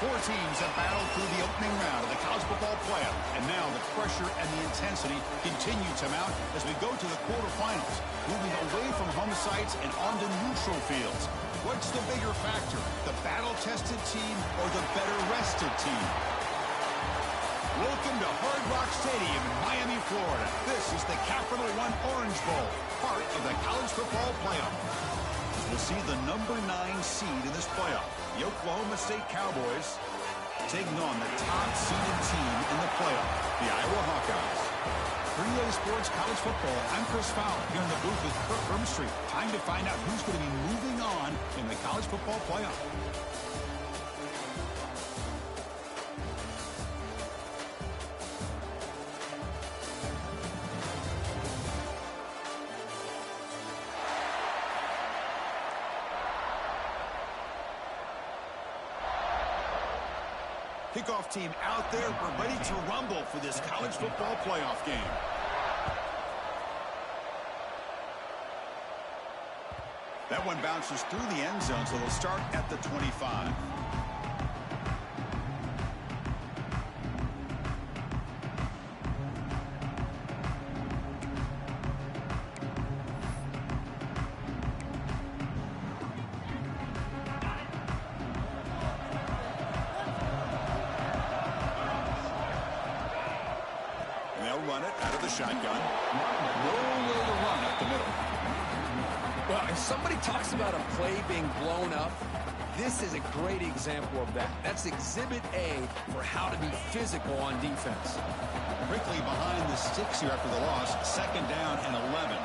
Four teams have battled through the opening round of the college football playoff, and now the pressure and the intensity continue to mount as we go to the quarterfinals, moving away from home sites and onto neutral fields. What's the bigger factor, the battle-tested team or the better-rested team? Welcome to Hard Rock Stadium in Miami, Florida. This is the Capital One Orange Bowl, part of the college football playoff. We'll see the number 9 seed in this playoff, the Oklahoma State Cowboys, taking on the top-seeded team in the playoff, the Iowa Hawkeyes. 3A Sports College Football, I'm Chris Fowler, here in the booth with Kirk Hermstreet. Time to find out who's going to be moving on in the college football playoff. Kickoff team out there. We're ready to rumble for this college football playoff game. That one bounces through the end zone, so they'll start at the 25. Run it out of the shotgun. Nowhere to run up the middle. Well, if somebody talks about a play being blown up, this is a great example of that. That's exhibit A for how to be physical on defense. Quickly behind the sticks here after the loss. Second down and 11.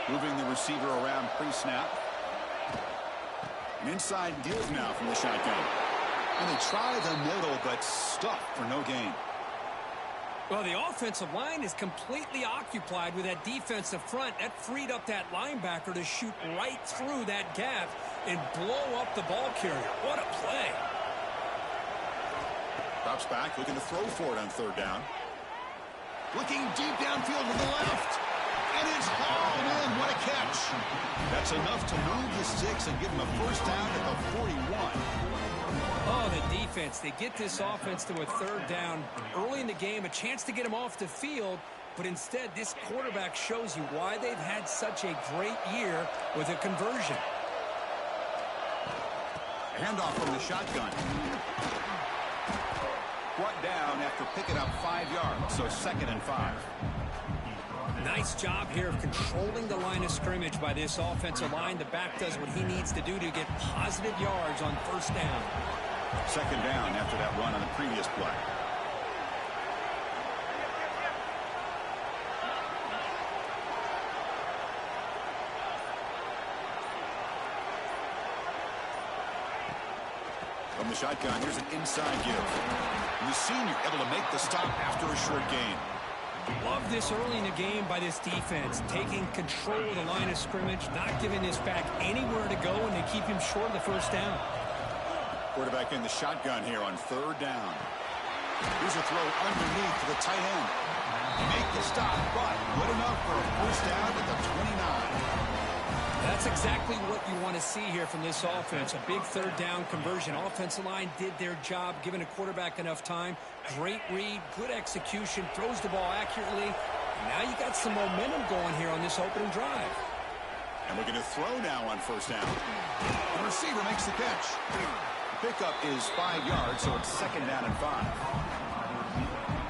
Moving the receiver around pre-snap. An inside give now from the shotgun. And they try the middle, but stuffed for no gain. Well, the offensive line is completely occupied with that defensive front. That freed up that linebacker to shoot right through that gap and blow up the ball carrier. What a play. Drops back, looking to throw for it on third down. Looking deep downfield to the left. And it's hauled in. What a catch. That's enough to move the sticks and give them a first down at the 41. Oh, the defense. They get this offense to a third down early in the game, a chance to get them off the field. But instead, this quarterback shows you why they've had such a great year with a conversion. Handoff from the shotgun. Brought down after picking up 5 yards, so 2nd and 5. Nice job here of controlling the line of scrimmage by this offensive line. The back does what he needs to do to get positive yards on first down. Second down after that run on the previous play. From the shotgun, here's an inside give. And the senior able to make the stop after a short gain. Love this early in the game by this defense, taking control of the line of scrimmage, not giving this back anywhere to go, and they keep him short of the first down. Quarterback in the shotgun here on third down. Here's a throw underneath to the tight end. Make the stop, but good enough for a first down at the 29. That's exactly what you want to see here from this offense. A big third down conversion. Offensive line did their job, giving a quarterback enough time. Great read, good execution, throws the ball accurately. And now you got some momentum going here on this opening drive. And we're going to throw now on first down. The receiver makes the catch. The pickup is 5 yards, so it's 2nd down and 5.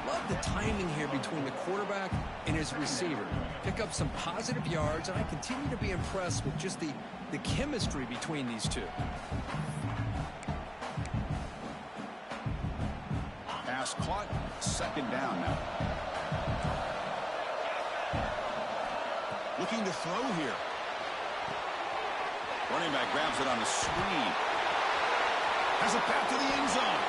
Love the timing here between the quarterback and his receiver. Pick up some positive yards, and I continue to be impressed with just the chemistry between these two. Pass caught, 2nd down now. Looking to throw here. Running back grabs it on the screen. Has it back to the end zone.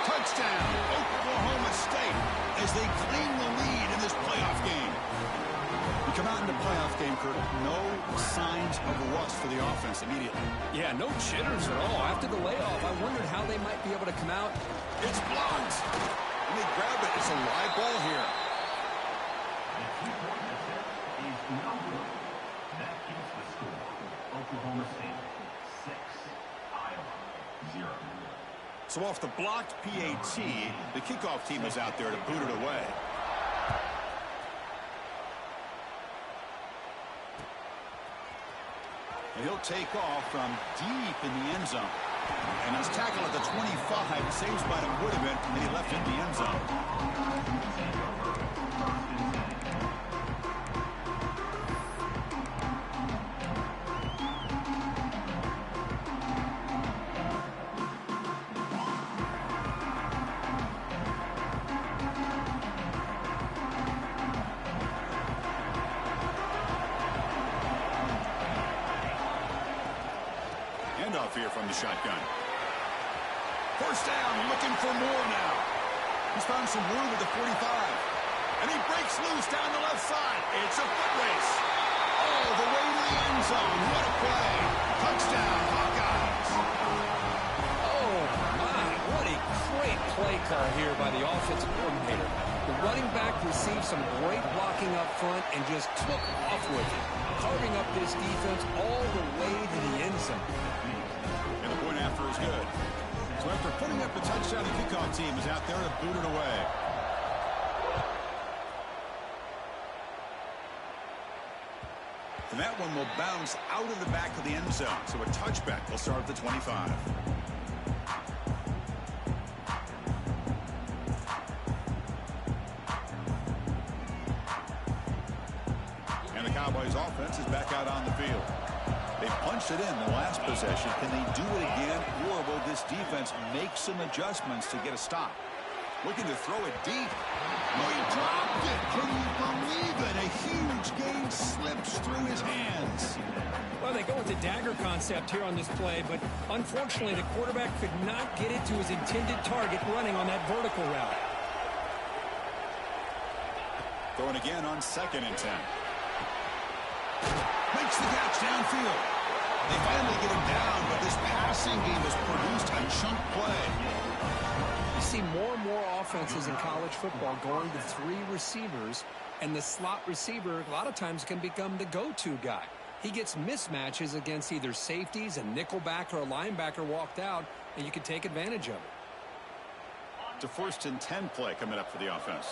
Touchdown, Oklahoma State, as they claim the lead in this playoff game. We come out in the playoff game, Kurt, no signs of rust for the offense immediately. Yeah, no jitters at all. After the layoff, I wondered how they might be able to come out. It's blocked. And they grab it. It's a live ball here. So off the blocked PAT, the kickoff team is out there to boot it away. And he'll take off from deep in the end zone. And his tackle at the 25 saves by him would have been, and he left it in the end zone. Handoff here from the shotgun. First down, looking for more now. He's found some room at the 45. And he breaks loose down the left side. It's a foot race. All the way to the end zone. What a play. Touchdown, Hawkeyes. Oh, my. What a great play call here by the offensive coordinator. The running back received some great blocking up front and just took off with it, carving up this defense all the way to the end zone. And the point after is good. So after putting up the touchdown, the kickoff team is out there to boot it away. And that one will bounce out of the back of the end zone. So a touchback will start at the 25. And the Cowboys offense is back out on the field. They punched it in the last possession. Can they do it again, or will this defense make some adjustments to get a stop? Looking to throw it deep. Oh, he dropped it. Can you believe it? A huge gain slips through his hands. Well, they go with the dagger concept here on this play, but unfortunately the quarterback could not get it to his intended target running on that vertical route. Going again on 2nd and 10. Makes the catch downfield. They finally get him down, but this passing game has produced a chunk play. You see more and more offenses in college football going to 3 receivers, and the slot receiver a lot of times can become the go-to guy. He gets mismatches against either safeties, a nickelback, or a linebacker walked out, and you can take advantage of it. It's a 1st and 10 play coming up for the offense.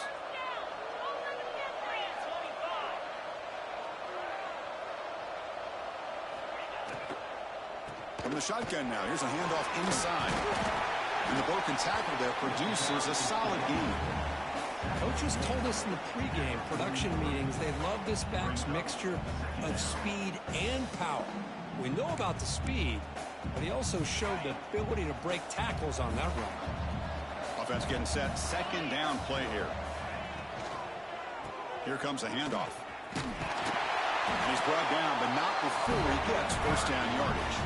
From the shotgun now, here's a handoff inside. And the broken tackle there produces a solid game. Coaches told us in the pregame production meetings they love this back's mixture of speed and power. We know about the speed, but he also showed the ability to break tackles on that run. Offense getting set. 2nd down play here. Here comes a handoff. And he's brought down, but not before he gets 1st down yardage.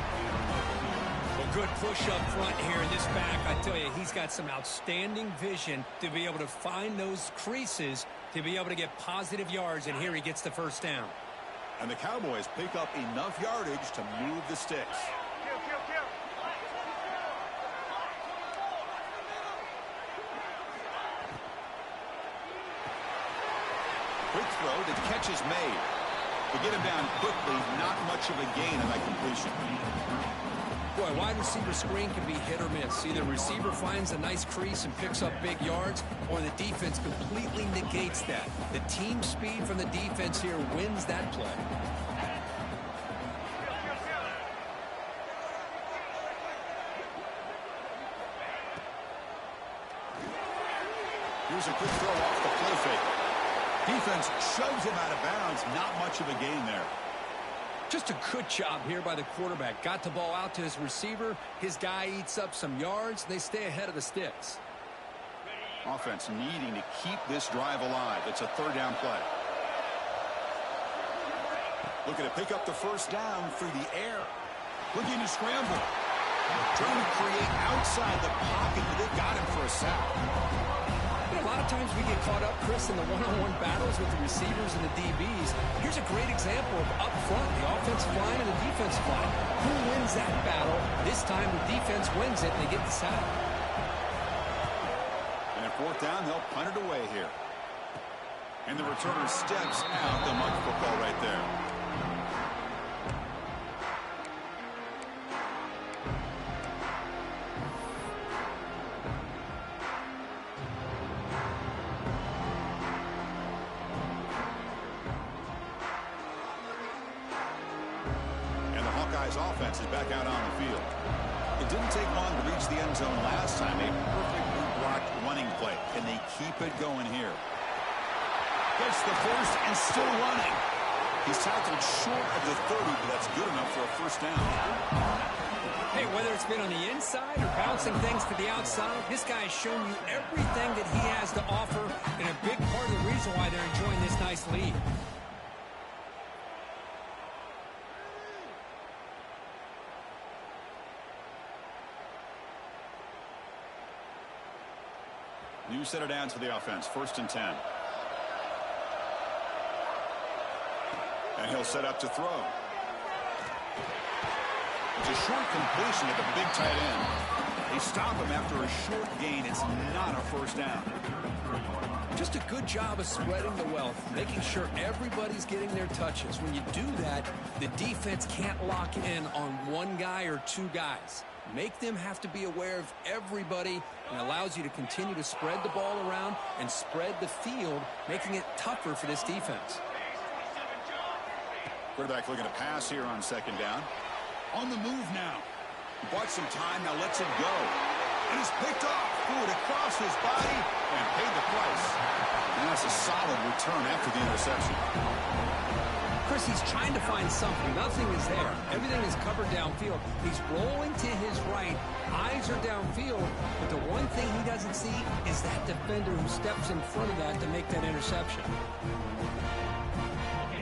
Well, good push up front here in this back. I tell you, he's got some outstanding vision to be able to find those creases to be able to get positive yards, and here he gets the 1st down. And the Cowboys pick up enough yardage to move the sticks. Quick throw, the catch is made. To get him down quickly, not much of a gain on that completion. Boy, wide receiver screen can be hit or miss. Either receiver finds a nice crease and picks up big yards, or the defense completely negates that. The team speed from the defense here wins that play. Here's a quick throw off the play fake. Defense shoves him out of bounds. Not much of a gain there. Just a good job here by the quarterback. Got the ball out to his receiver. His guy eats up some yards. They stay ahead of the sticks. Offense needing to keep this drive alive. It's a 3rd down play. Looking to pick up the 1st down through the air. Looking to scramble. Trying to create outside the pocket, but they got him for a sack. A lot of times we get caught up, Chris, in the one-on-one battles with the receivers and the DBs. Here's a great example of up front, the offensive line and the defensive line. Who wins that battle? This time the defense wins it, and they get the sack. And at 4th down, they'll punt it away here. And the returner steps out. The mark football right there. his offense is back out on the field. It didn't take long to reach the end zone last time. A perfectly blocked running play. Can they keep it going here? Gets the first and still running. He's tackled short of the 30, but that's good enough for a first down. Hey, whether it's been on the inside or bouncing things to the outside, this guy has shown you everything that he has to offer, and a big part of the reason why they're enjoying this nice lead. New center down to the offense, 1st and 10. And he'll set up to throw. It's a short completion at the big tight end. They stop him after a short gain. It's not a first down. Just a good job of spreading the wealth, making sure everybody's getting their touches. When you do that, the defense can't lock in on one guy or two guys. Make them have to be aware of everybody, and allows you to continue to spread the ball around and spread the field, making it tougher for this defense. Quarterback looking to pass here on 2nd down. On the move now. He bought some time, now lets it go. And it's picked off. Threw it across his body and paid the price. And that's a solid return after the interception. Chris, he's trying to find something. Nothing is there. Everything is covered downfield. He's rolling to his right. Eyes are downfield. But the one thing he doesn't see is that defender who steps in front of that to make that interception.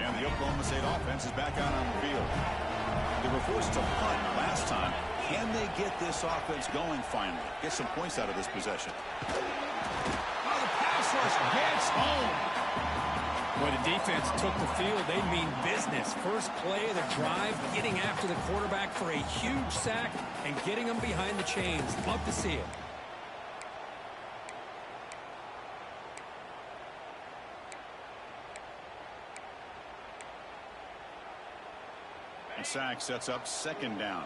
And the Oklahoma State offense is back out on the field. They were forced to punt last time. Can they get this offense going finally? Get some points out of this possession. Oh, the pass rush gets home. When the defense took the field, they mean business. First play of the drive, getting after the quarterback for a huge sack and getting him behind the chains. Love to see it. And sack sets up 2nd down.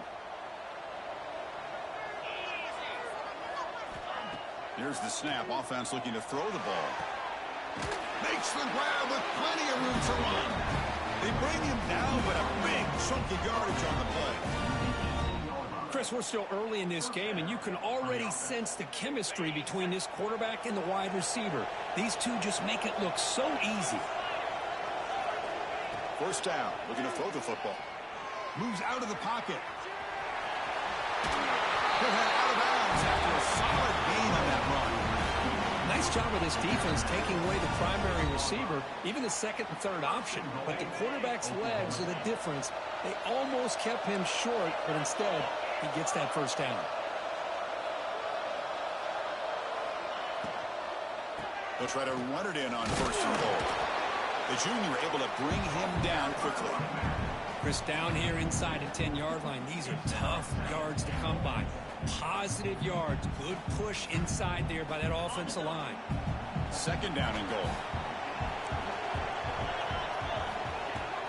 Here's the snap. Offense looking to throw the ball. Makes the grab with plenty of room to run. They bring him down, but a big chunk of yardage on the play. Chris, we're still early in this game, and you can already sense the chemistry between this quarterback and the wide receiver. These two just make it look so easy. 1st down. Looking to throw the football. Moves out of the pocket. He'll head out of bounds after a solid gain on that run. Nice job of this defense taking away the primary receiver, even the 2nd and 3rd option. But the quarterback's legs are the difference. They almost kept him short, but instead, he gets that 1st down. They'll try to run it in on 1st and goal. The junior able to bring him down quickly. Chris, down here inside the 10-yard line, these are tough yards to come by. Positive yards, good push inside there by that offensive line. 2nd down and goal.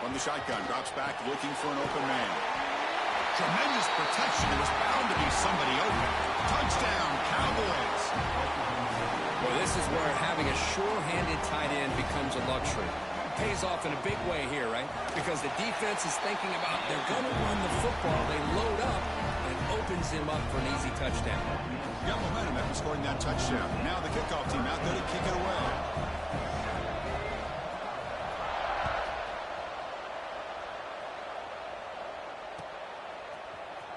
From the shotgun, drops back looking for an open man. Tremendous protection. There was bound to be somebody open. Touchdown, Cowboys. Well, this is where having a sure-handed tight end becomes a luxury. Pays off in a big way here, right? Because the defense is thinking about they're going to run the football. They load up and opens him up for an easy touchdown. Got momentum after scoring that touchdown. Now the kickoff team out there to kick it away.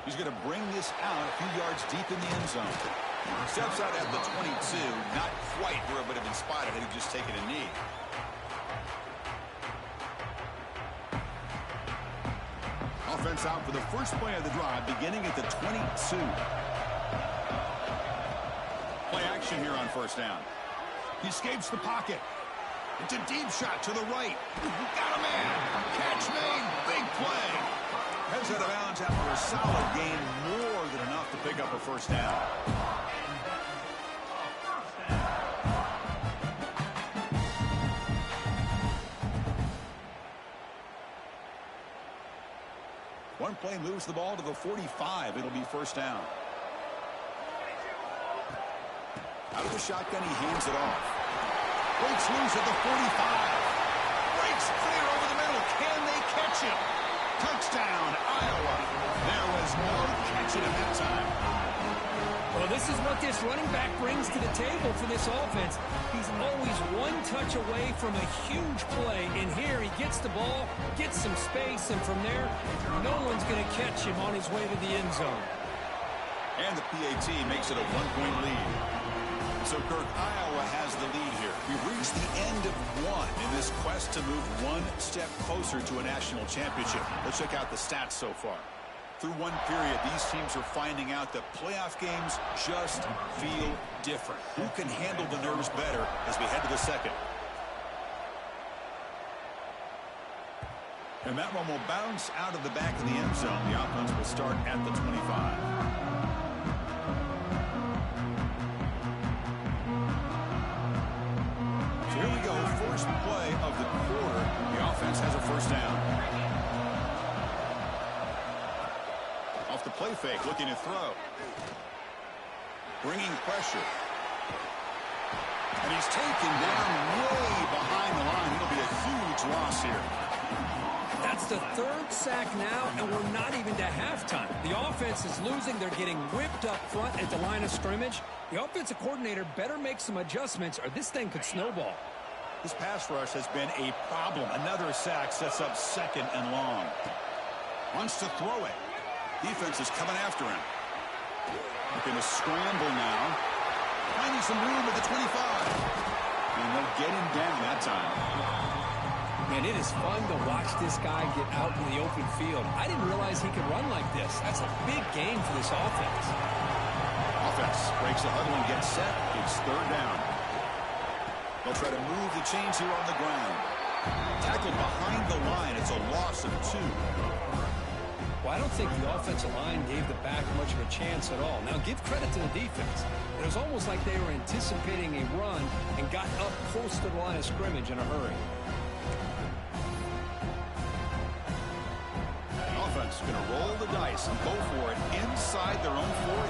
He's going to bring this out a few yards deep in the end zone. Steps out at the 22. Not quite where it would have been spotted had he just taken a knee. Offense out for the first play of the drive, beginning at the 22. Play action here on 1st down. He escapes the pocket. It's a deep shot to the right. Got a man. Catch made. Big play. Heads out of bounds after a solid gain, more than enough to pick up a 1st down. One play moves the ball to the 45. It'll be 1st down. Out of the shotgun, he hands it off. Breaks loose at the 45. Breaks clear over the middle. Can they catch him? Touchdown, Iowa. This is what this running back brings to the table for this offense. He's always one touch away from a huge play. And here he gets the ball, gets some space, and from there, no one's going to catch him on his way to the end zone. And the PAT makes it a one-point lead. So, Kirk, Iowa has the lead here. We've reached the end of one in this quest to move one step closer to a national championship. Let's check out the stats so far. Through one period, these teams are finding out that playoff games just feel different. Who can handle the nerves better as we head to the second? And that one will bounce out of the back of the end zone. The offense will start at the 25. Here we go, first play of the quarter. The offense has a first down. Off the play fake, looking to throw. Bringing pressure. And he's taken down way behind the line. It'll be a huge loss here. That's the third sack now, and we're not even to halftime. The offense is losing. They're getting whipped up front at the line of scrimmage. The offensive coordinator better make some adjustments, or this thing could snowball. This pass rush has been a problem. Another sack sets up second and long. Wants to throw it. Defense is coming after him. Looking to scramble now. Finding some room at the 25. And they'll get him down that time. Man, it is fun to watch this guy get out in the open field. I didn't realize he could run like this. That's a big game for this offense. Offense breaks the huddle and gets set. It's third down. They'll try to move the chains here on the ground. Tackled behind the line. It's a loss of 2. Well, I don't think the offensive line gave the back much of a chance at all. Now, give credit to the defense. It was almost like they were anticipating a run and got up close to the line of scrimmage in a hurry. The offense is going to roll the dice and go for it inside their own 40.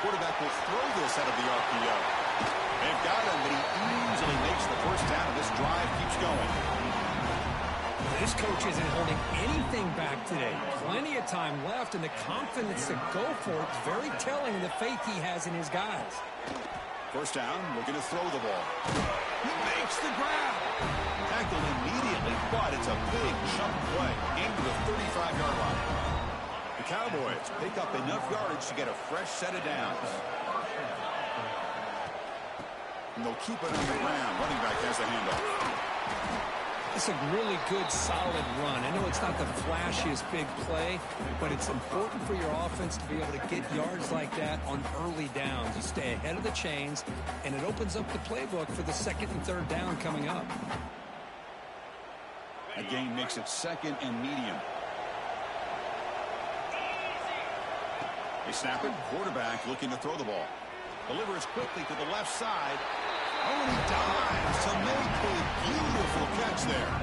Quarterback will throw this out of the RPO. They've got him, but he easily makes the first down, and this drive keeps going. This coach isn't holding anything back today. Plenty of time left, and the confidence to go for it is very telling of the faith he has in his guys. First down, looking to throw the ball. He makes the grab. Tackled immediately, but it's a big chunk play. Aimed to the 35-yard line. The Cowboys pick up enough yardage to get a fresh set of downs. And they'll keep it on the ground. Running back has the handoff. It's a really good, solid run. I know it's not the flashiest big play, but it's important for your offense to be able to get yards like that on early downs. You stay ahead of the chains, and it opens up the playbook for the second and third down coming up. That gain makes it second and medium. They snap it. Quarterback looking to throw the ball. Delivers quickly to the left side. Oh, and he dives to make a beautiful catch there.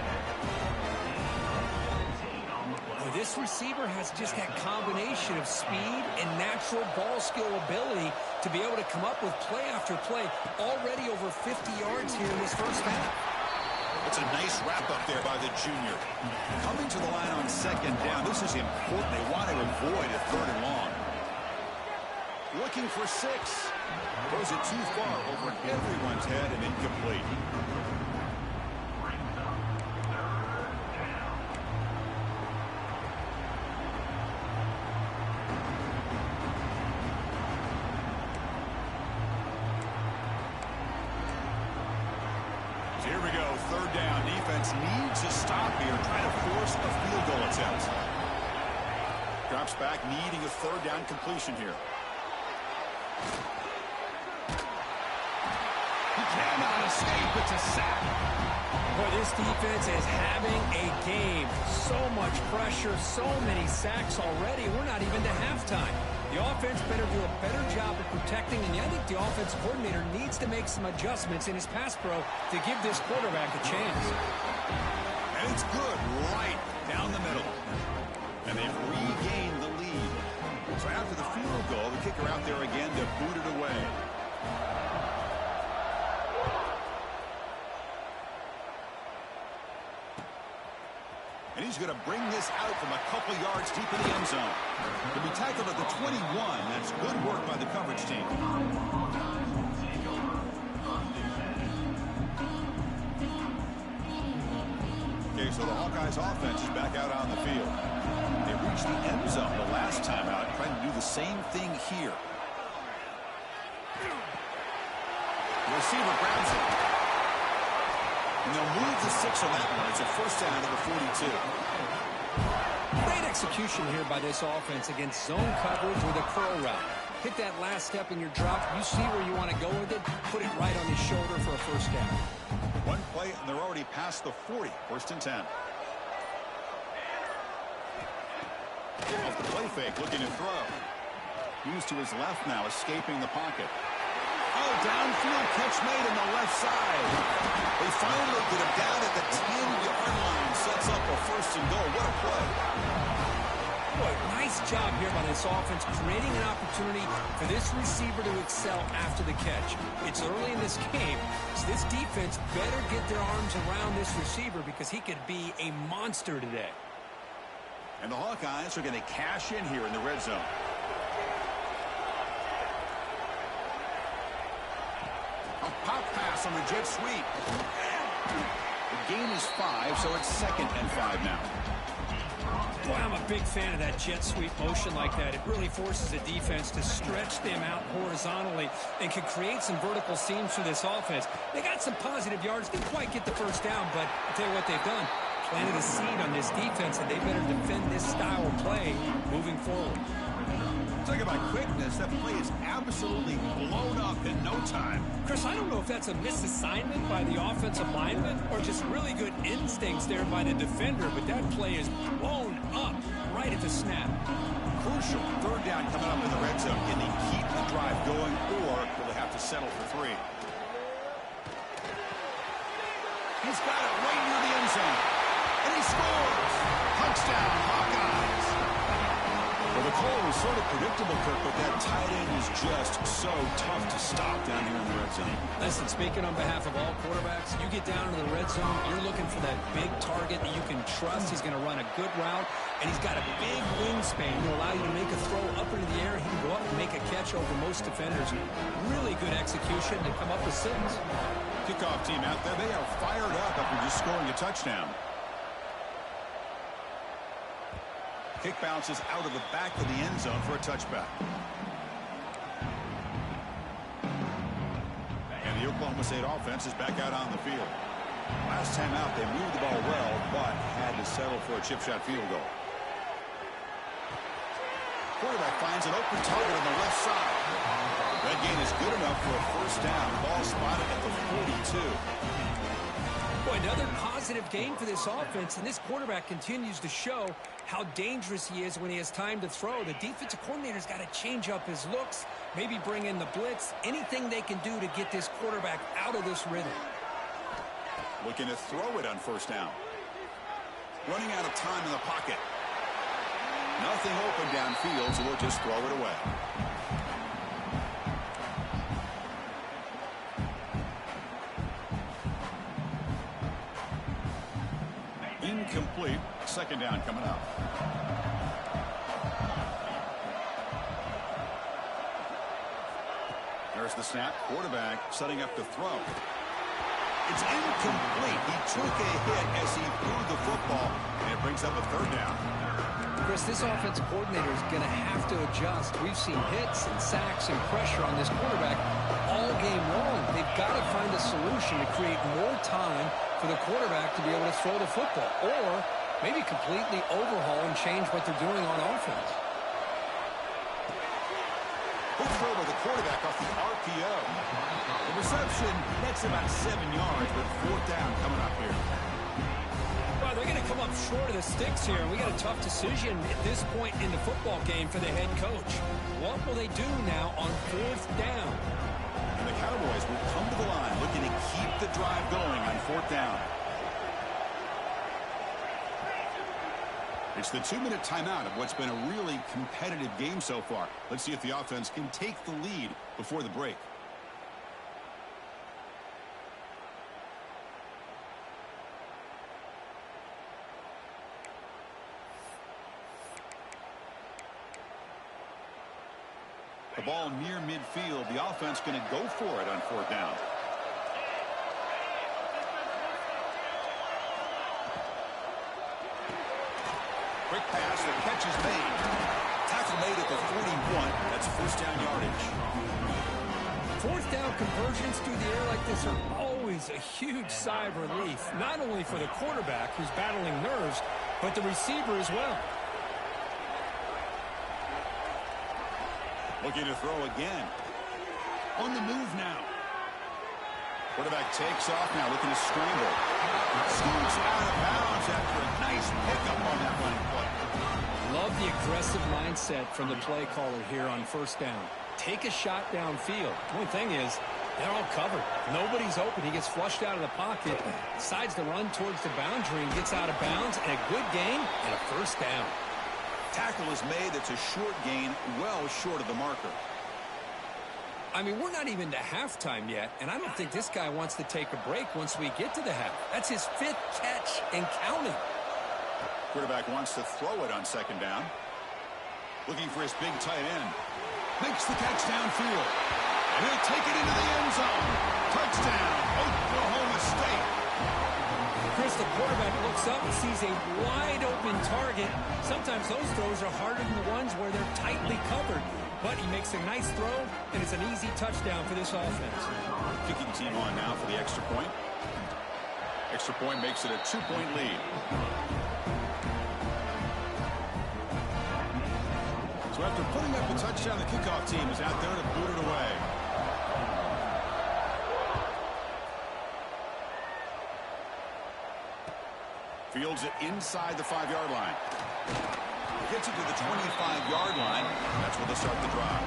Well, this receiver has just that combination of speed and natural ball skill ability to be able to come up with play after play. Already over 50 yards here in this first half. It's a nice wrap up there by the junior. Coming to the line on second down. This is important. They want to avoid a third and long. Looking for 6. Throws it too far over everyone's head and incomplete. So here we go, third down. Defense needs a stop here, trying to force a field goal attempt. Drops back, needing a third down completion here. He cannot escape. It's a sack. Boy, this defense is having a game. So much pressure, so many sacks already. We're not even to halftime. The offense better do a better job of protecting, and I think the offense coordinator needs to make some adjustments in his pass pro to give this quarterback a chance. And it's good right down the middle. And they've regained the lead. So after the field goal, the kicker out there again to boot it away. And he's going to bring this out from a couple yards deep in the end zone. He'll be tackled at the 21. That's good work by the coverage team. Okay, so the Hawkeyes offense is back out on the field. They reached the end zone the last time out, trying to do the same thing here. The receiver grabs it. And they'll move the 6 on that one. It's a first down to the 42. Great execution here by this offense against zone coverage with a curl route. Hit that last step in your drop. You see where you want to go with it. Put it right on his shoulder for a first down. One play, and they're already past the 40. First and 10. Off the play fake, looking to throw. He's to his left now, escaping the pocket. Oh, downfield catch made on the left side. They finally get him down at the 10-yard line. Sets up a first and goal. What a play. Boy, nice job here by this offense, creating an opportunity for this receiver to excel after the catch. It's early in this game, so this defense better get their arms around this receiver because he could be a monster today. And the Hawkeyes are going to cash in here in the red zone. A pop pass on the jet sweep. The gain is 5, so it's 2nd and 5 now. Boy, I'm a big fan of that jet sweep motion like that. It really forces the defense to stretch them out horizontally and can create some vertical seams for this offense. They got some positive yards. Didn't quite get the first down, but I'll tell you what they've done. Planted a seed on this defense, and they better defend this style of play moving forward. Talk about quickness. That play is absolutely blown up in no time. Chris, I don't know if that's a misassignment by the offensive lineman or just really good instincts there by the defender, but that play is blown up right at the snap. Crucial. Third down coming up in the red zone. Can they keep the drive going, or will they have to settle for 3? He's got it right near the end zone. And he scores! Touchdown, Hawkeyes! Well, the call was sort of predictable, Kirk, but that tight end is just so tough to stop down here in the red zone. Listen, speaking on behalf of all quarterbacks, you get down to the red zone, you're looking for that big target that you can trust. He's going to run a good route, and he's got a big wingspan to allow you to make a throw up into the air. He can go up and make a catch over most defenders. Really good execution to come up with 6. Kickoff team out there. They are fired up after just scoring a touchdown. Kick bounces out of the back of the end zone for a touchback. And the Oklahoma State offense is back out on the field. Last time out, they moved the ball well, but had to settle for a chip shot field goal. Quarterback finds an open target on the left side. That gain is good enough for a first down. Ball spotted at the 42. Boy, another positive game for this offense, and this quarterback continues to show how dangerous he is when he has time to throw. The defensive coordinator's got to change up his looks, maybe bring in the blitz, anything they can do to get this quarterback out of this rhythm. Looking to throw it on first down. Running out of time in the pocket. Nothing open downfield, so we'll just throw it away. Incomplete. Second down coming up. There's the snap. Quarterback setting up to throw. It's incomplete. He took a hit as he threw the football, and it brings up a third down. Chris, this offensive coordinator is going to have to adjust. We've seen hits and sacks and pressure on this quarterback all game long. They've got to find a solution to create more time for the quarterback to be able to throw the football, or maybe completely overhaul and change what they're doing on offense. Good throw by the quarterback off the RPO. The reception, that's about 7 yards, but fourth down coming up here. Well, they're going to come up short of the sticks here, and we got a tough decision at this point in the football game for the head coach. What will they do now on fourth down? And the Cowboys will come to the line looking to keep the drive going on fourth down. It's the 2-minute timeout of what's been a really competitive game so far. Let's see if the offense can take the lead before the break. ball near midfield. The offense going to go for it on 4th down. Quick pass, the catch is made. Tackle made at the 41. That's 1st down yardage. 4th down conversions through the air like this are always a huge sigh of relief, not only for the quarterback who's battling nerves, but the receiver as well. Looking to throw again. On the move now. Quarterback takes off now, looking to scramble. Scoots out of bounds after a nice pickup on that running play. Love the aggressive mindset from the play caller here on 1st down. Take a shot downfield. The only thing is, they're all covered. Nobody's open. He gets flushed out of the pocket, decides to run towards the boundary and gets out of bounds, and a good gain and a 1st down. Tackle is made. It's a short gain, well short of the marker. I mean, we're not even to halftime yet, and I don't think this guy wants to take a break once we get to the half. That's his 5th catch and counting. Quarterback wants to throw it on 2nd down. Looking for his big tight end. Makes the catch downfield. And he'll take it into the end zone. Touchdown, Oklahoma State. Chris, the quarterback looks up and sees a wide-open target. Sometimes those throws are harder than the ones where they're tightly covered. But he makes a nice throw, and it's an easy touchdown for this offense. Kicking team on now for the extra point. Extra point makes it a 2-point lead. So after putting up a touchdown, the kickoff team is out there to boot it away. Fields it inside the 5-yard line. Gets it to the 25-yard line. That's where they'll start the drive.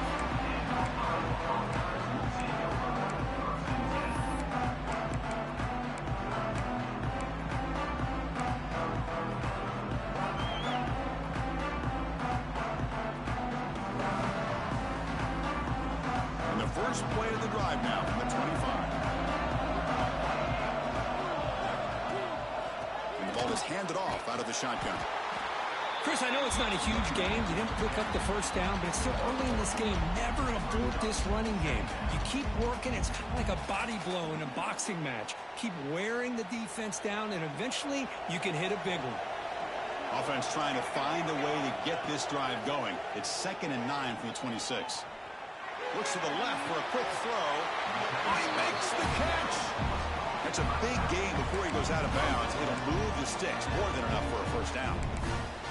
And the first play of the drive now from the 25. And the ball is handed off out of the shotgun. Chris, I know it's not a huge game. You didn't pick up the 1st down, but it's still early in this game. Never abort this running game. You keep working. It's kind of like a body blow in a boxing match. Keep wearing the defense down, and eventually you can hit a big one. Offense trying to find a way to get this drive going. It's 2nd and 9 from the 26. Looks to the left for a quick throw. He makes the catch. That's a big gain before he goes out of bounds. It'll move the sticks, more than enough for a 1st down.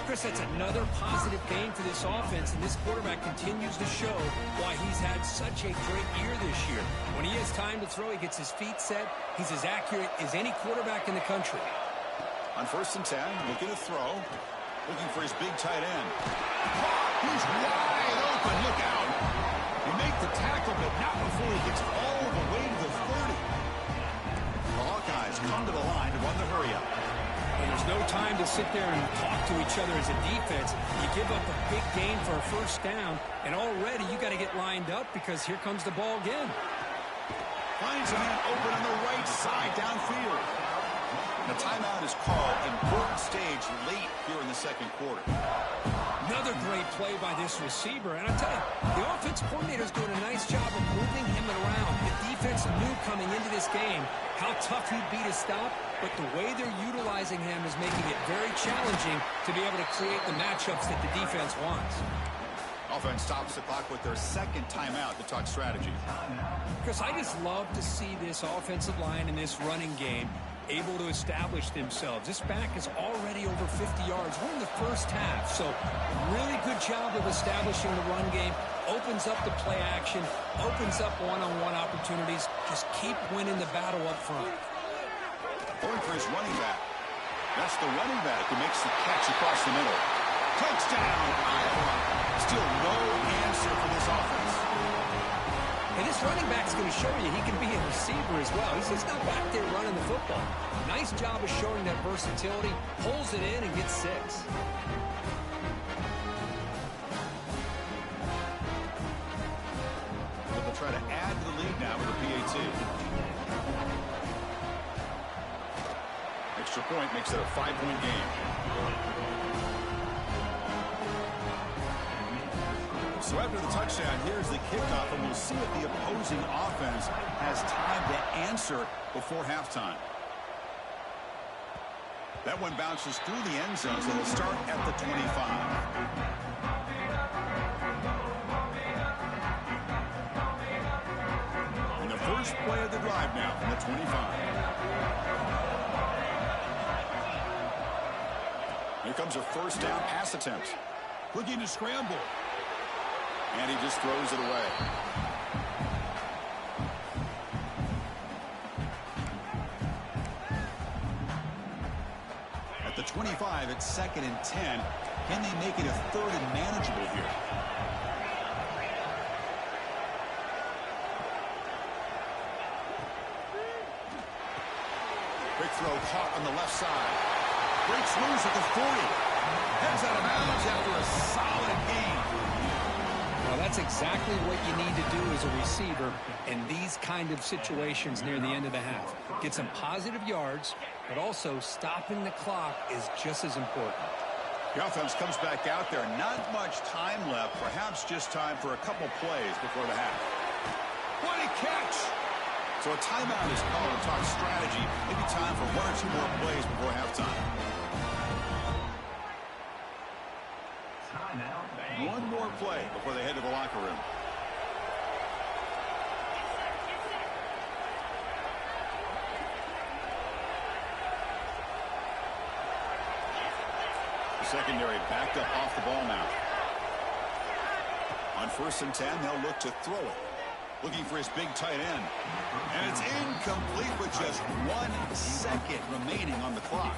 Chris, that's another positive gain for this offense, and this quarterback continues to show why he's had such a great year this year. When he has time to throw, he gets his feet set. He's as accurate as any quarterback in the country. On 1st and 10, looking to throw. Looking for his big tight end. He's wide open. Look out. He make the tackle, but not before he gets all the way to the 30. The Hawkeyes come to the line to run the hurry-up. There's no time to sit there and talk to each other as a defense. You give up a big gain for a 1st down, and already you got to get lined up because here comes the ball again. Finds a man open on the right side downfield. The timeout is called. Important stage late here in the 2nd quarter. Another great play by this receiver. And I tell you, the offense coordinator is doing a nice job of moving him around. The defense knew coming into this game how tough he'd be to stop, but the way they're utilizing him is making it very challenging to be able to create the matchups that the defense wants. Offense stops the clock with their 2nd timeout to talk strategy. Chris, I just love to see this offensive line in this running game able to establish themselves. This back is already over 50 yards. We're in the 1st half, so really good job of establishing the run game. Opens up the play action, opens up one-on-one opportunities. Just keep winning the battle up front. Going for his running back. That's the running back who makes the catch across the middle. Touchdown, Iowa. Still no answer for this offense. And this running back's going to show you he can be a receiver as well. He's just not back there running the football. Nice job of showing that versatility. Pulls it in and gets 6. They'll try to add to the lead now with a PAT. Extra point makes it a 5-point game. So after the touchdown, here's the kickoff, and we'll see if the opposing offense has time to answer before halftime. That one bounces through the end zone, so they'll start at the 25. And the first play of the drive now from the 25. Here comes a first down pass attempt. Looking to scramble. And he just throws it away. At the 25, it's 2nd and 10. Can they make it a 3rd and manageable here? Quick throw caught on the left side. Breaks loose at the 40. Heads out of bounds after a solid gain. Well, that's exactly what you need to do as a receiver in these kind of situations near the end of the half. Get some positive yards, but also stopping the clock is just as important. The offense comes back out there. Not much time left. Perhaps just time for a couple plays before the half. What a catch! So a timeout is called to talk strategy. Maybe time for 1 or 2 more plays before halftime. One more play before they head to the locker room. The secondary backed up off the ball now. On 1st and 10, they'll look to throw it. Looking for his big tight end. And it's incomplete with just 1 second remaining on the clock.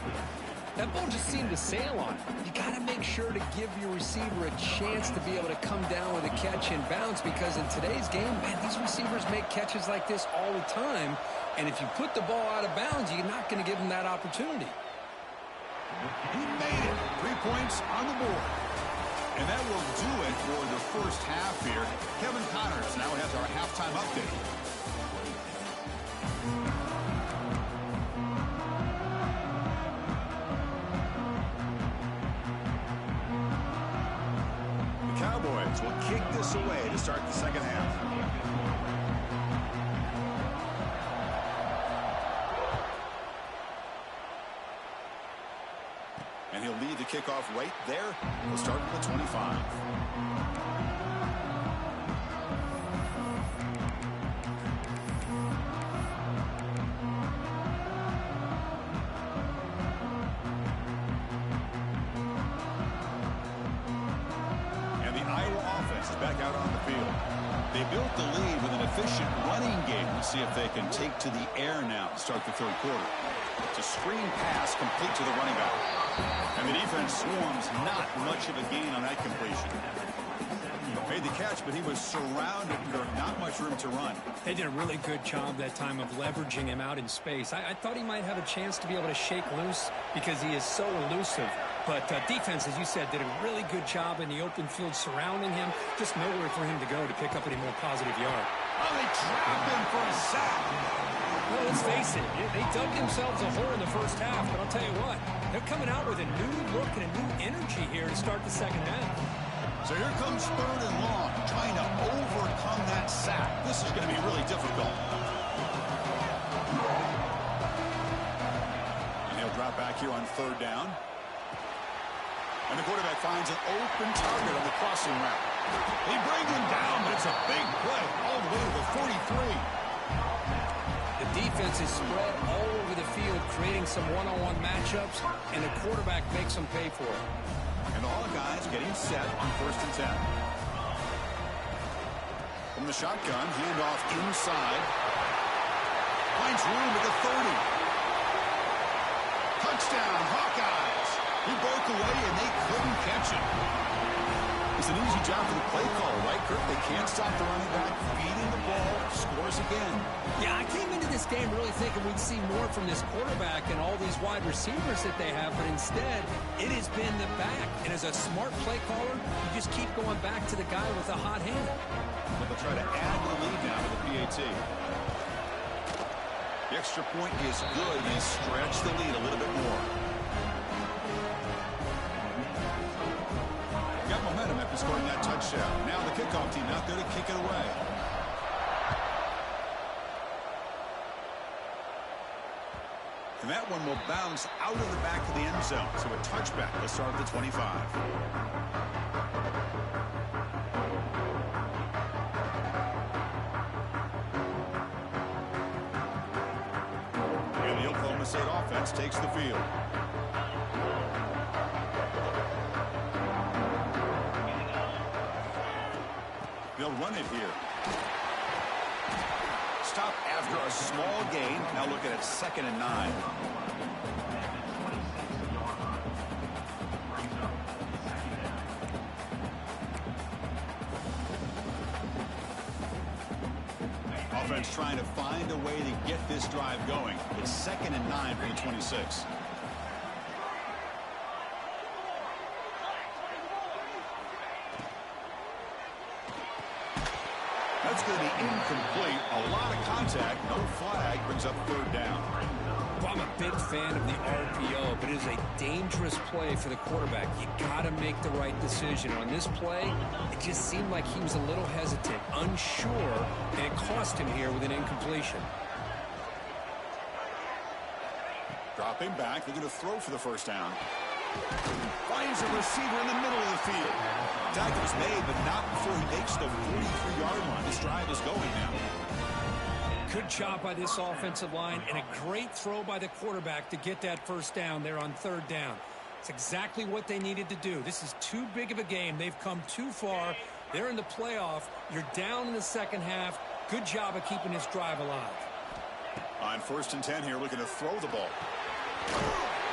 That ball just seemed to sail on it. You got to make sure to give your receiver a chance to be able to come down with a catch and bounce, because in today's game, man, these receivers make catches like this all the time. And if you put the ball out of bounds, you're not going to give them that opportunity. He made it. 3 points on the board. And that will do it for the first half here. Kevin Connors now has our halftime update. The Cowboys will kick this away to start the second half. And he'll lead the kickoff right there. We'll start with the 25. And the Iowa offense is back out on the field. They built the lead with an efficient running game. Let's see if they can take to the air now to start the 3rd quarter. It's a screen pass complete to the running back. And the defense swarms, not much of a gain on that completion. Made the catch, but he was surrounded, not much room to run. They did a really good job that time of leveraging him out in space. I thought he might have a chance to be able to shake loose because he is so elusive. But defense, as you said, did a really good job in the open field surrounding him. Just nowhere for him to go to pick up any more positive yard. Oh, they trapped him for a sack. Well, let's face it, they dug themselves a hole in the first half, but I'll tell you what, they're coming out with a new look and a new energy here to start the second half. So here comes 3rd and long, trying to overcome that sack. This is going to be really difficult. And he'll drop back here on 3rd down. And the quarterback finds an open target on the crossing route. They bring him down, but it's a big play all the way to the 43. The defense is spread all over the field, creating some one-on-one matchups, and the quarterback makes them pay for it. And the Hawkeyes getting set on 1st and 10. From the shotgun, handoff inside. Finds room at the 30. Touchdown, Hawkeyes. He broke away, and they couldn't catch him. It's an easy job for the play caller, right, Kirk? They can't stop the running back, feeding the ball, scores again. Yeah, I came into this game really thinking we'd see more from this quarterback and all these wide receivers that they have, but instead, it has been the back. And as a smart play caller, you just keep going back to the guy with the hot hand. But they'll try to add the lead now to the PAT. The extra point is good, and they stretch the lead a little bit more. Got momentum at the scoring that touchdown. Now the kickoff team out there to kick it away. And that one will bounce out of the back of the end zone. So a touchback. Let's start at the 25. And the Oklahoma State offense takes the field. They'll run it here. Stop after a small gain. Now look at it, 2nd and 9. Offense trying to find a way to get this drive going. It's 2nd and 9 for the 26. That's going to be incomplete. A lot of contact. No flag. Brings up 3rd down. Well, I'm a big fan of the RPO, but it is a dangerous play for the quarterback. You got to make the right decision. On this play, it just seemed like he was a little hesitant, unsure, and it cost him here with an incompletion. Dropping back. They're going to throw for the 1st down. Finds a receiver in the middle of the field. Tacle's made, but not before he makes the 43-yard line. This drive is going now. Good job by this offensive line, and a great throw by the quarterback to get that 1st down there on 3rd down. It's exactly what they needed to do. This is too big of a game. They've come too far. They're in the playoff. You're down in the 2nd half. Good job of keeping this drive alive. On 1st and 10 here, looking to throw the ball.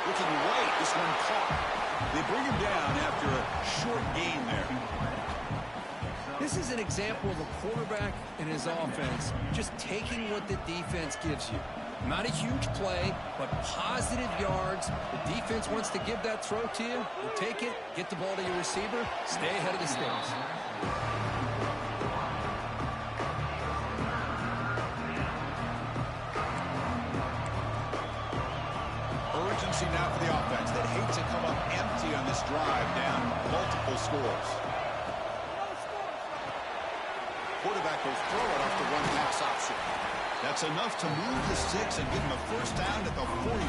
Looking right, this one caught. They bring him down after a short gain there. This is an example of a quarterback and his offense just taking what the defense gives you. Not a huge play, but positive yards. The defense wants to give that throw to you. You take it, get the ball to your receiver, stay ahead of the sticks. Urgency now for the offense that hates to come up empty on this drive, down multiple scores. Quarterback will throw it off the one-pass option. That's enough to move the sticks and give him a 1st down at the 41.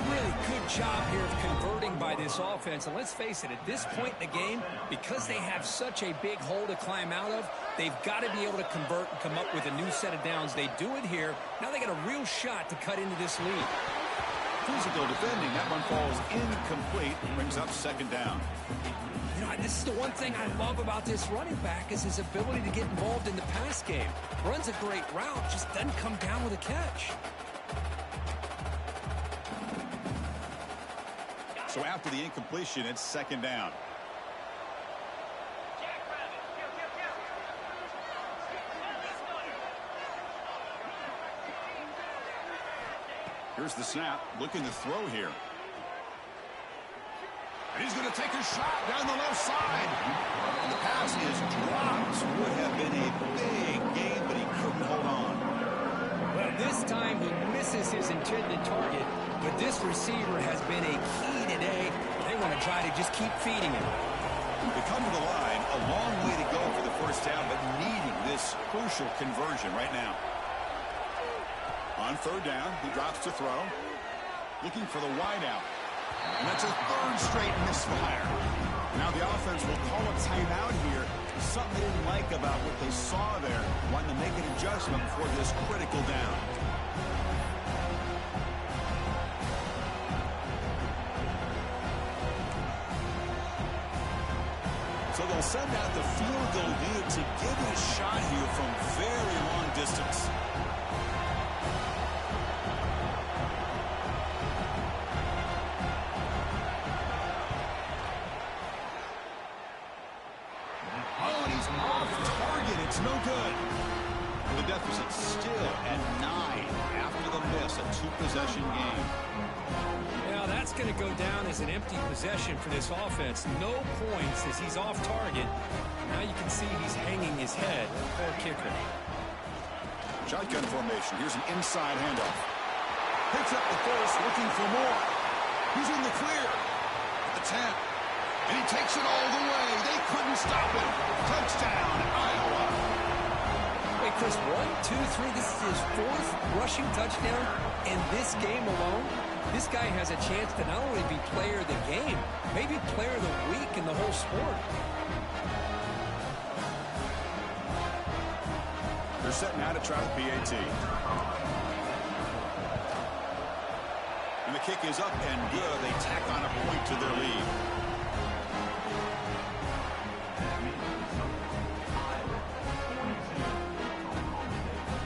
Really good job here of converting by this offense. And let's face it, at this point in the game, because they have such a big hole to climb out of, they've got to be able to convert and come up with a new set of downs. They do it here. Now they got a real shot to cut into this lead. Physical defending. That one falls incomplete. Brings up 2nd down. You know, this is the one thing I love about this running back is his ability to get involved in the pass game. Runs a great route, just doesn't come down with a catch. So after the incompletion, it's 2nd down. Here's the snap, looking to throw here. And he's going to take a shot down the left side. And the pass is dropped. Would have been a big game, but he couldn't hold on. Well, this time he misses his intended target, but this receiver has been a key today. They want to try to just keep feeding him. They come to the line, a long way to go for the 1st down, but needing this crucial conversion right now. On 3rd down, he drops to throw. Looking for the wideout. And that's a 3rd straight misfire. Now the offense will call a timeout here. Something they didn't like about what they saw there. Wanting to make an adjustment before this critical down. So they'll send out the field goal unit to give it a shot here from very long distance. No good. The deficit still at 9 after the miss, a 2-possession game. Now that's going to go down as an empty possession for this offense. No points as he's off target. Now you can see he's hanging his head. Poor kicker. Shotgun formation. Here's an inside handoff. Picks up the force, looking for more. He's in the clear. At the 10. And he takes it all the way. They couldn't stop him. Touchdown, Iowa. Hey, Chris, 1, 2, 3. This is his 4th rushing touchdown in this game alone. This guy has a chance to not only be player of the game, maybe player of the week in the whole sport. They're setting out to try the PAT. And the kick is up and good. They tack on a point to their lead.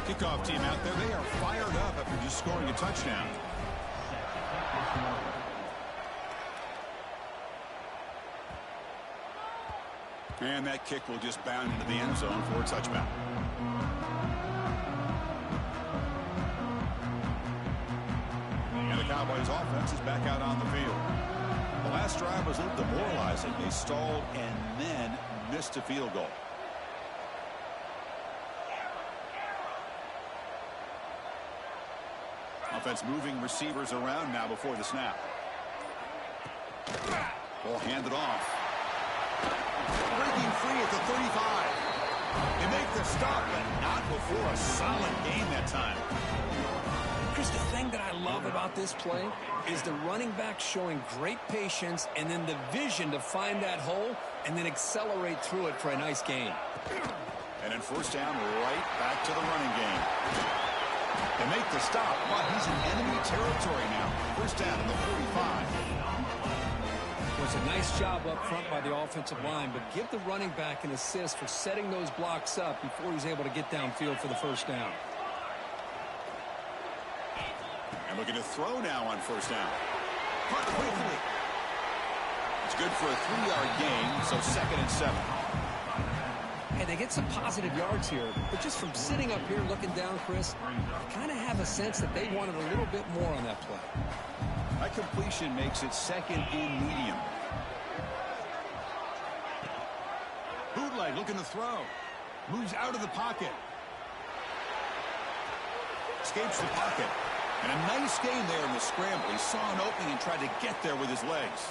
Kickoff team out there. They are fired up after just scoring a touchdown. And that kick will just bound into the end zone for a touchback. And the Cowboys offense is back out on the field. The last drive was a little demoralizing. They stalled and then missed a field goal. Offense moving receivers around now before the snap. Ball handed off. Breaking free at the 35. They make the stop, but not before a solid gain that time. Chris, the thing that I love about this play is the running back showing great patience and then the vision to find that hole and then accelerate through it for a nice gain. And then first down, right back to the running game. They make the stop, but he's in enemy territory now. First down at the 45. It was a nice job up front by the offensive line, but give the running back an assist for setting those blocks up before he's able to get downfield for the first down. And looking to throw now on first down. Caught quickly. It's good for a 3-yard gain, so 2nd and 7. Hey, they get some positive yards here, but just from sitting up here looking down, Chris, I kind of have a sense that they wanted a little bit more on that play. That completion makes it 2nd and medium. Bootleg looking to throw. Moves out of the pocket. Escapes the pocket. And a nice gain there in the scramble. He saw an opening and tried to get there with his legs.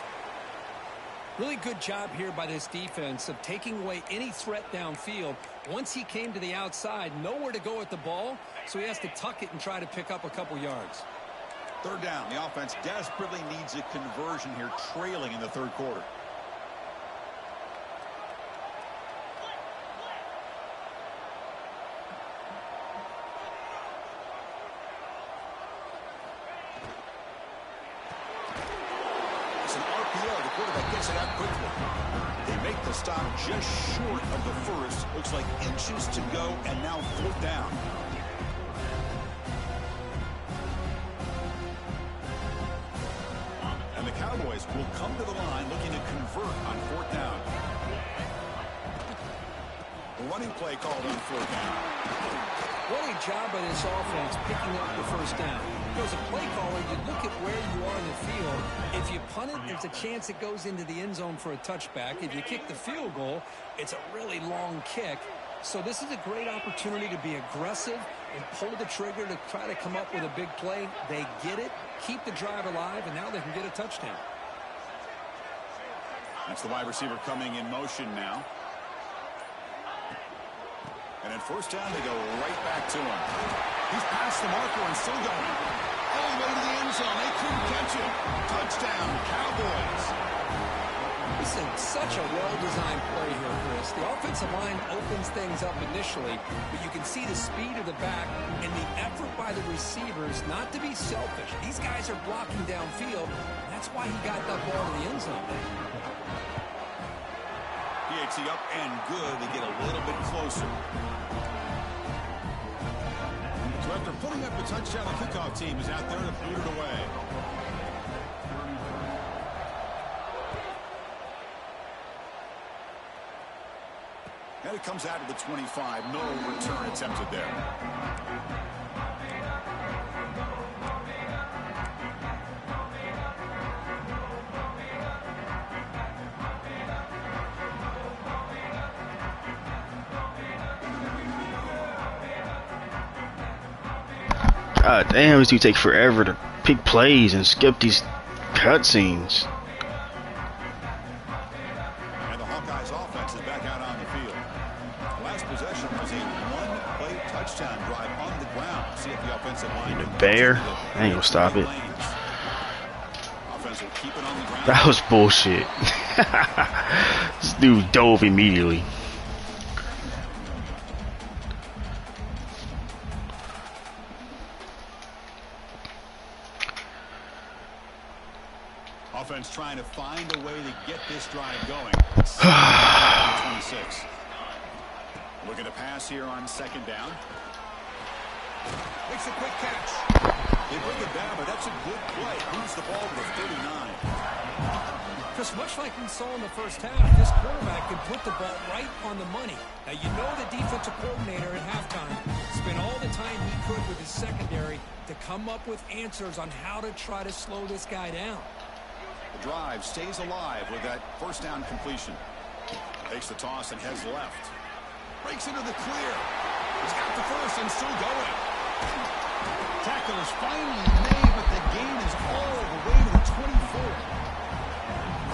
Really good job here by this defense of taking away any threat downfield. Once he came to the outside, nowhere to go with the ball, so he has to tuck it and try to pick up a couple yards. 3rd down. The offense desperately needs a conversion here, trailing in the 3rd quarter. Quarterback gets it out quickly. They make the stop just short of the first. Looks like inches to go, and now 4th down. And the Cowboys will come to the line looking to convert on 4th down. The running play called on 4th down. What a job by this offense picking up the first down. As a play caller, you look at where you are in the field. If you punt it, there's a chance it goes into the end zone for a touchback. If you kick the field goal, it's a really long kick. So this is a great opportunity to be aggressive and pull the trigger to try to come up with a big play. They get it, keep the drive alive, and now they can get a touchdown. That's the wide receiver coming in motion now. And at first down, they go right back to him. He's past the marker and still going. All the way to the end zone. They couldn't catch him. Touchdown, Cowboys. This is such a well-designed play here, Chris. The offensive line opens things up initially, but you can see the speed of the back and the effort by the receivers not to be selfish. These guys are blocking downfield. That's why he got that ball to the end zone. PAT up and good. They get a little bit closer. So after putting up a touchdown, the kickoff team is out there to boot it away. And it comes out of the 25. No return attempted there. God damn, these dudes take forever to pick plays and skip these cutscenes. touchdown drive on the ground. See if the offensive line The bear. I ain't gonna stop it. Offense will keep it on the ground. That was bullshit. This dude dove immediately. Offense trying to find a way to get this drive going. 26. Looking to pass here on second down. Makes a quick catch. They bring it down, but that's a good play. Moves the ball to the 39. Because much like we saw in the first half, this quarterback can put the ball right on the money. Now, you know the defensive coordinator at halftime spent all the time he could with his secondary to come up with answers on how to try to slow this guy down. The drive stays alive with that first down completion. Takes the toss and heads left. Breaks into the clear. He's got the first and still going. Tackle is finally made, but the gain is all the way to the 24.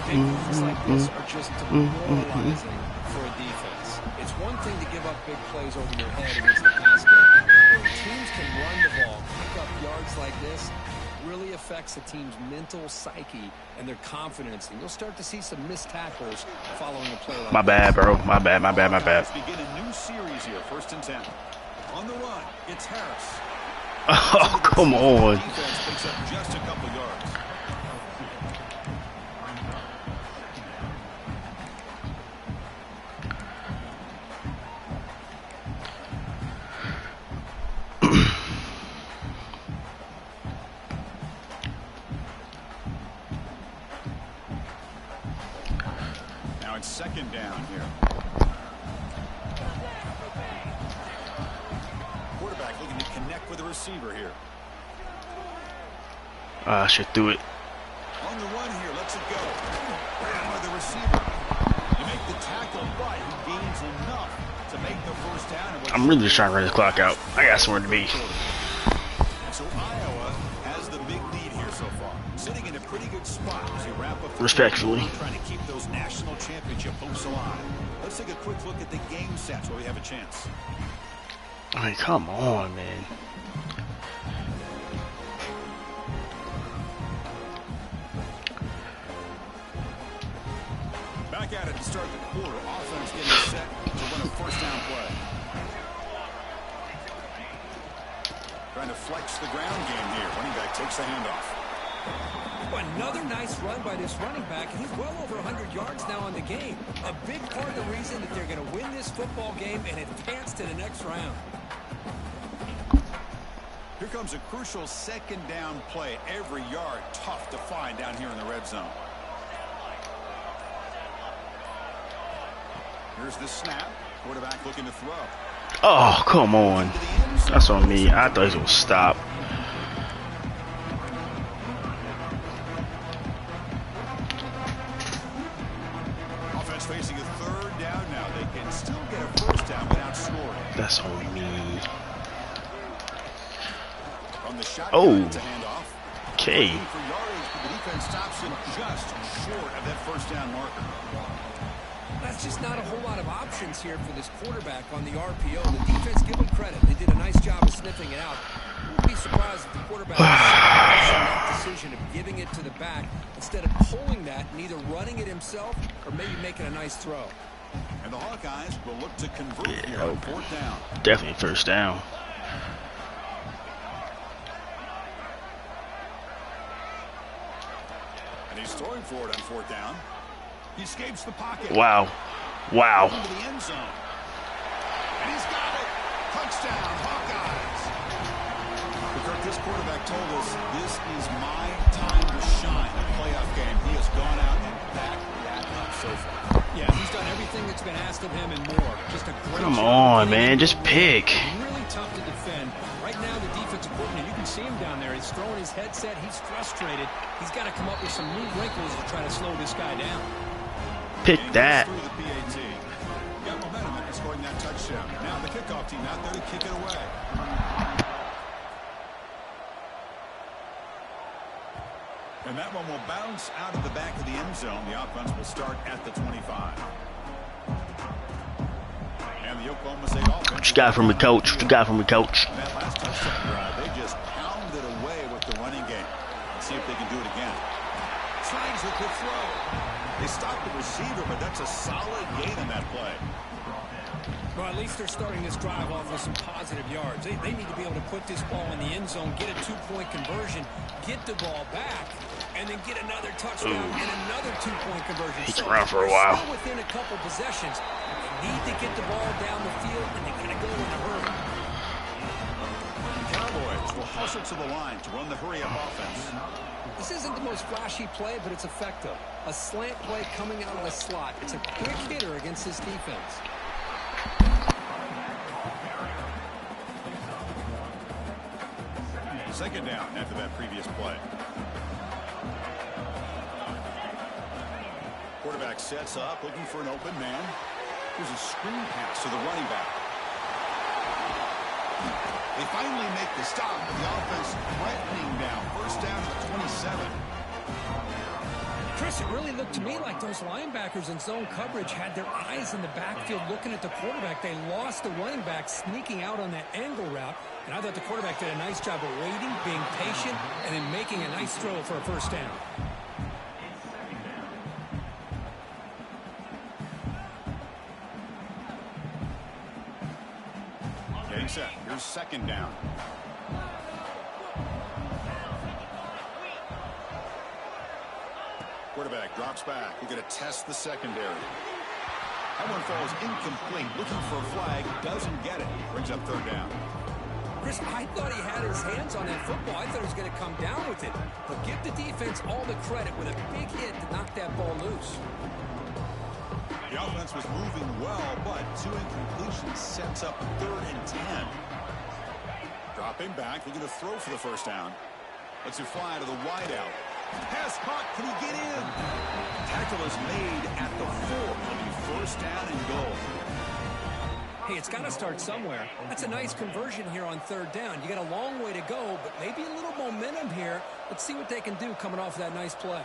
Big plays like this are just demoralizing for a defense. It's one thing to give up big plays over your head against the pass game. When teams can run the ball, pick up yards like this, really affects the team's mental psyche and their confidence, and you'll start to see some missed tackles following a play like My bad, bro. My bad. Begin a new series here, 1st and 10. On the run, it's Harris. Oh, come on. Defense picks up just a couple yards. Now it's second down here. Quarterback looking to connect with the receiver here. I should do it. On the run here, lets it go. Down with the receiver. You make the tackle, but he gains enough to make the first down. I'm really just trying to run this clock out. I got somewhere to be. And so Iowa has the big lead here so far. Sitting in a pretty good spot as you wrap up the Respectfully. game, trying to keep those national championship hopes alive. Let's take a quick look at the game stats where we have a chance. I mean, come on, man. Back at it to start the quarter. Offense getting set to run a first down play. Trying to flex the ground game here. Running back takes the handoff. Another nice run by this running back, and he's well over 100 yards now on the game. A big part of the reason that they're going to win this football game and advance to the next round. Here comes a crucial second down play. Every yard tough to find down here in the red zone. Here's the snap. Quarterback looking to throw. Oh, come on. That's on me. I thought he was going to stop. Offense facing a third down now. They can still get a first down without scoring. That's on me. On the shotgun, Oh. it's a handoff. Okay. Looking for yardage, but the defense stops him just short of that first down marker. That's just not a whole lot of options here for this quarterback on the RPO. The defense, give them credit. They did a nice job of sniffing it out. Wouldn't be surprised if the quarterback makes that decision of giving it to the back instead of pulling that and either running it himself or maybe making a nice throw. And the Hawkeyes will look to convert here on fourth down. Definitely first down. And he's throwing for it on fourth down. He escapes the pocket. Wow. Wow. Into the end zone. And he's got it. Touchdown, Hawkeyes. Kirk, this quarterback told us this is my time to shine in a playoff game. He has gone out and backed that up so far. Yeah, he's done everything that's been asked of him and more. Just a great Come job on, man. Just pick. Really tough to defend. Right now, the defensive coordinator, you can see him down there. He's throwing his headset. He's frustrated. He's got to come up with some new wrinkles to try to slow this guy down. Pick that. Through the PAT. Got momentum after scoring that touchdown. Now the kickoff team out there to kick it away. And that one will bounce out of the back of the end zone. The offense will start at the 25. And the Oklahoma State offense. What you got from me, coach? What you got from me, coach? That last touchdown drive, they just pounded away with the running game. Let's see if they can do it again. Tries with the throw. They stopped the receiver, but that's a solid gain in that play. Well, at least they're starting this drive off with some positive yards. They need to be able to put this ball in the end zone, get a 2-point conversion, get the ball back, and then get another touchdown and another 2-point conversion. He's around for a while. Still within a couple possessions. They need to get the ball down the field, and they got to go in a hurry. Cowboys will hustle to the line to run the hurry-up offense. This isn't the most flashy play, but it's effective. A slant play coming out of the slot. It's a quick hitter against this defense. Second down after that previous play. Quarterback sets up, looking for an open man. Here's a screen pass to the running back. They finally make the stop, but the offense threatening down. First down at the 27. Chris, it really looked to me like those linebackers in zone coverage had their eyes in the backfield looking at the quarterback. They lost the running back sneaking out on that angle route. And I thought the quarterback did a nice job of waiting, being patient, and then making a nice throw for a first down. Getting set. Here's second down. Quarterback drops back. We're going to test the secondary. That one falls incomplete. Looking for a flag. Doesn't get it. Brings up third down. Chris, I thought he had his hands on that football. I thought he was going to come down with it. But give the defense all the credit with a big hit to knock that ball loose. The offense was moving well, but two incompletions sets up third and 10. Dropping back, looking to throw for the first down. Lets it fly to the wideout. Pass caught. Can he get in? Tackle is made at the 4. It'll be first down and goal. Hey, it's got to start somewhere. That's a nice conversion here on third down. You got a long way to go, but maybe a little momentum here. Let's see what they can do coming off that nice play.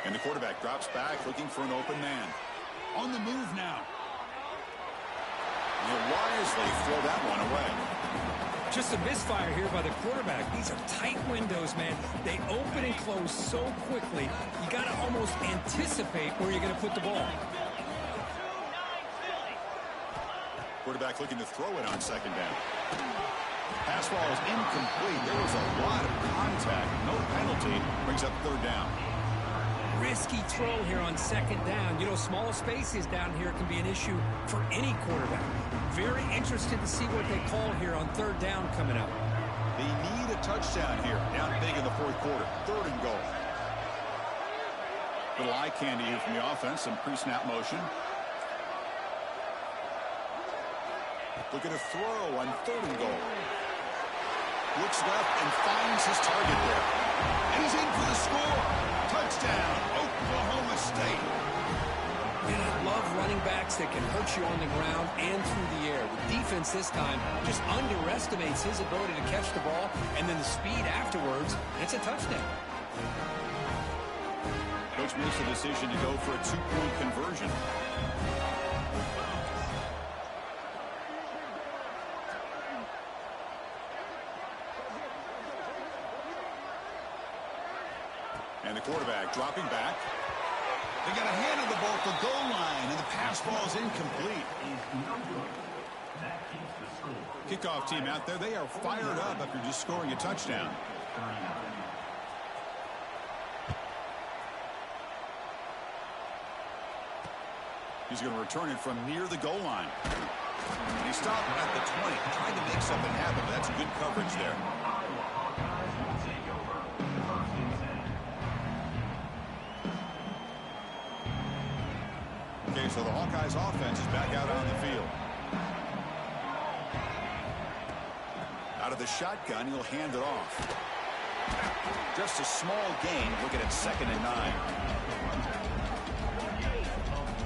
And the quarterback drops back, looking for an open man. On the move now. He'll wisely throw that one away. Just a misfire here by the quarterback. These are tight windows, man. They open and close so quickly. You got to almost anticipate where you're going to put the ball. Quarterback looking to throw it on second down. Pass ball is incomplete. There was a lot of contact. No penalty. Brings up third down. Risky throw here on second down. You know, small spaces down here can be an issue for any quarterback. Very interested to see what they call here on third down coming up. They need a touchdown here. Down big in the fourth quarter. Third and goal. Little eye candy here from the offense. Some pre-snap motion. Looking to throw on third and goal. Looks left and finds his target there. And he's in for the score. Touchdown, Oklahoma State. And I love running backs that can hurt you on the ground and through the air. The defense this time just underestimates his ability to catch the ball, and then the speed afterwards, and it's a touchdown. Coach makes the decision to go for a 2-point conversion. And the quarterback dropping back. They got a hand on the ball at the goal line, and the pass ball is incomplete. Kickoff team out there, they are fired up after just scoring a touchdown. He's going to return it from near the goal line. And he stopped at the 20, trying to make something happen, but that's good coverage there. Okay, so the Hawkeyes offense is back out on the field. Out of the shotgun, he'll hand it off. Just a small gain, looking at 2nd and 9.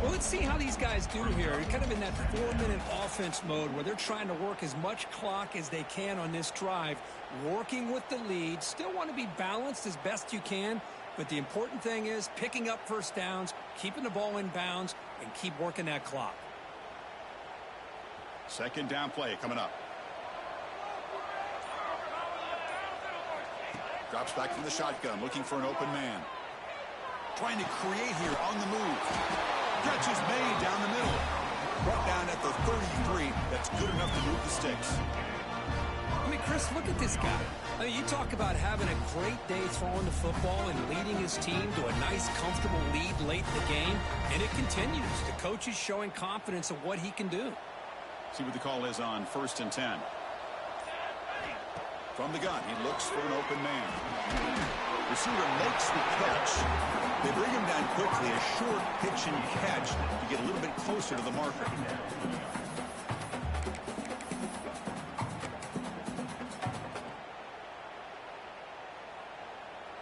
Well, let's see how these guys do here. You're kind of in that 4-minute offense mode where they're trying to work as much clock as they can on this drive, working with the lead. Still want to be balanced as best you can, But the important thing is picking up first downs, keeping the ball in bounds, and keep working that clock. Second down play coming up. Drops back from the shotgun, looking for an open man. Trying to create here on the move. Catch is made down the middle. Brought down at the 33. That's good enough to move the sticks. I mean, Chris, look at this guy. I mean, you talk about having a great day throwing the football and leading his team to a nice, comfortable lead late in the game, and it continues. The coach is showing confidence of what he can do. See what the call is on 1st and 10. From the gun, he looks for an open man. Receiver makes the catch. They bring him down quickly, a short pitch and catch to get a little bit closer to the marker.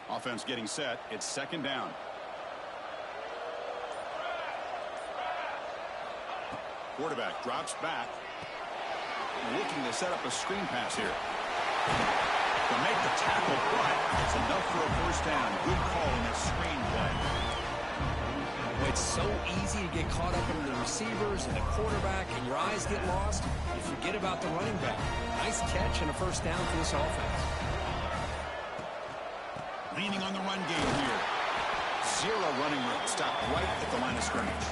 Offense getting set. It's second down. Quarterback drops back. Looking to set up a screen pass here. To make the tackle, but it's enough for a first down. Good call in that screen play. Well, it's so easy to get caught up in the receivers and the quarterback, and your eyes get lost. You forget about the running back. Nice catch and a first down for this offense. Leaning on the run game here. Zero running room. Stop right at the line of scrimmage.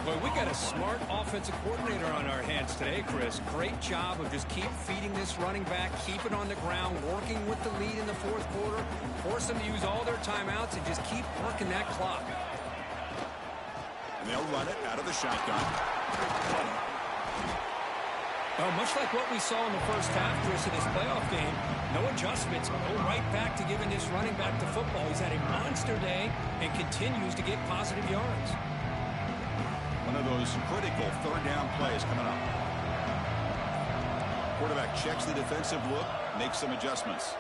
Boy, we got a smart offensive coordinator on our hands today, Chris. Great job of just keep feeding this running back, keep it on the ground, working with the lead in the fourth quarter, force them to use all their timeouts, and just keep working that clock. And they'll run it out of the shotgun. Well, much like what we saw in the first half, Chris, of this playoff game, no adjustments. Go right back to giving this running back the football. He's had a monster day and continues to get positive yards. One of those critical third down plays coming up. Quarterback checks the defensive look, makes some adjustments.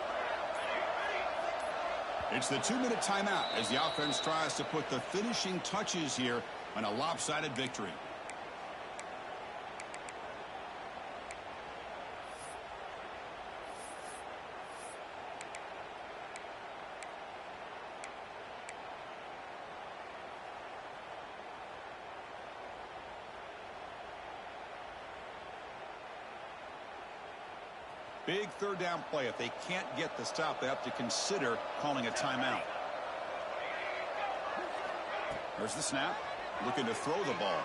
It's the 2-minute timeout as the offense tries to put the finishing touches here on a lopsided victory. Big third down play. If they can't get the stop, they have to consider calling a timeout. There's the snap. Looking to throw the ball.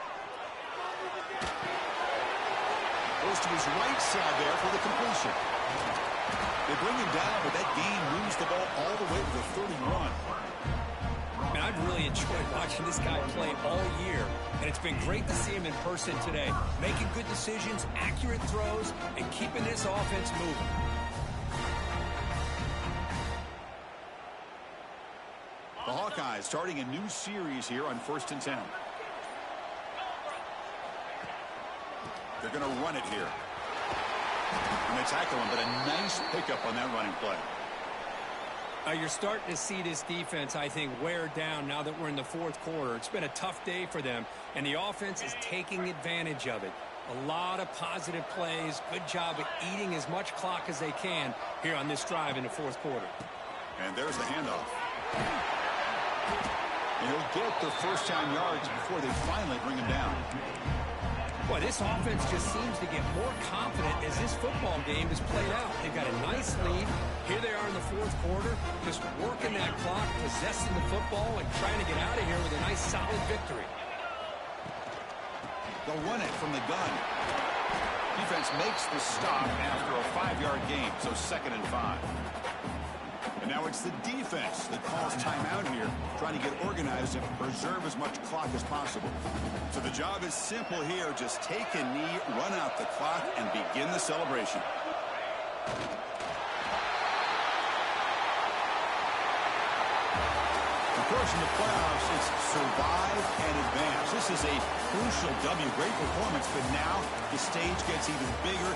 Goes to his right side there for the completion. They bring him down, but that gain moves the ball all the way to the 31. Man, I've really enjoyed watching this guy play all year, and it's been great to see him in person today, making good decisions, accurate throws, and keeping this offense moving. The Hawkeyes starting a new series here on 1st and 10. They're going to run it here. And they tackle him, but a nice pickup on that running play. You're starting to see this defense, I think, wear down now that we're in the fourth quarter. It's been a tough day for them, and the offense is taking advantage of it. A lot of positive plays. Good job at eating as much clock as they can here on this drive in the fourth quarter. And there's the handoff. And he'll get the first-down yards before they finally bring him down. Boy, this offense just seems to get more confident as this football game is played out. They've got a nice lead. Here they are in the fourth quarter, just working that clock, possessing the football, and trying to get out of here with a nice, solid victory. They'll run it from the gun. Defense makes the stop after a 5-yard gain, so 2nd and 5. And now it's the defense that calls timeout here, trying to get organized and preserve as much clock as possible. So the job is simple here. Just take a knee, run out the clock, and begin the celebration. Of course, in the playoffs, it's survive and advance. This is a crucial W. Great performance, but now the stage gets even bigger